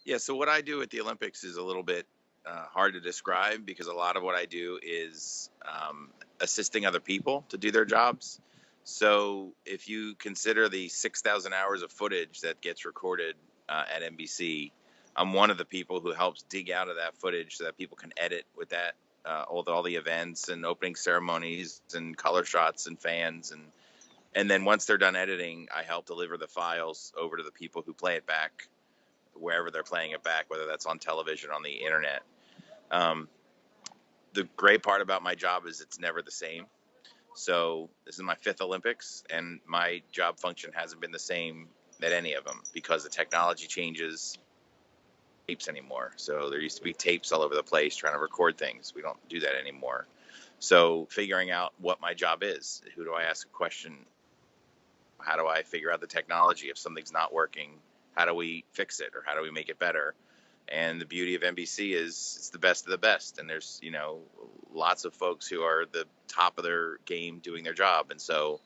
Yeah, so what I do at the Olympics is a little bit hard to describe because a lot of what I do is assisting other people to do their jobs. So if you consider the 6,000 hours of footage that gets recorded at NBC, I'm one of the people who helps dig out of that footage so that people can edit with that, all the events and opening ceremonies and color shots and fans and then once they're done editing, I help deliver the files over to the people who play it back wherever they're playing it back, whether that's on television, on the internet. Um, the great part about my job is it's never the same. So this is my fifth Olympics, and my job function hasn't been the same at any of them because the technology changes. Tapes anymore. So there used to be tapes all over the place trying to record things. We don't do that anymore. So figuring out what my job is, who do I ask a question? How do I figure out the technology? If something's not working, how do we fix it or how do we make it better? And the beauty of NBC is it's the best of the best. And there's, lots of folks who are the top of their game doing their job. And so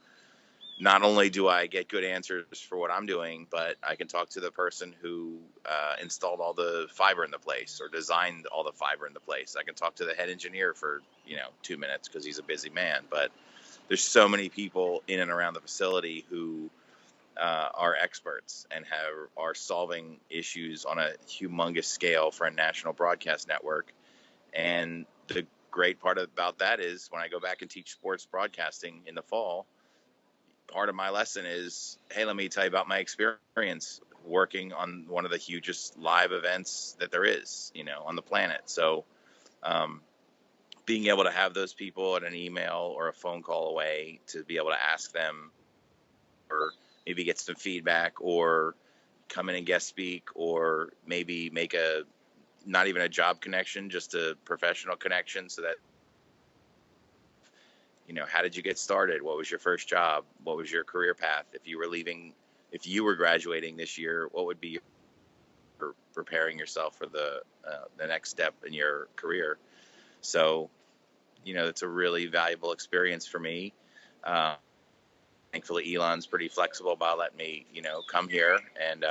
not only do I get good answers for what I'm doing, but I can talk to the person who installed all the fiber in the place or designed all the fiber in the place. I can talk to the head engineer for, 2 minutes because he's a busy man. But there's so many people in and around the facility who are experts and are solving issues on a humongous scale for a national broadcast network. And the great part about that is when I go back and teach sports broadcasting in the fall, part of my lesson is, hey, let me tell you about my experience working on one of the hugest live events that there is, on the planet. So um, being able to have those people at an email or a phone call away to be able to ask them or maybe get some feedback or come in and guest speak or maybe make a not even a job connection, just a professional connection so that how did you get started? What was your first job? What was your career path? If you were graduating this year, what would be your preparing yourself for the next step in your career? So, it's a really valuable experience for me. Uh, Thankfully, Elon's pretty flexible about letting me, come here, and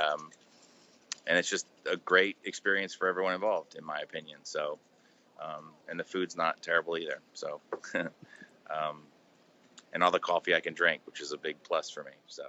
it's just a great experience for everyone involved, in my opinion. So, and the food's not terrible either. So, um, and all the coffee I can drink, which is a big plus for me. So.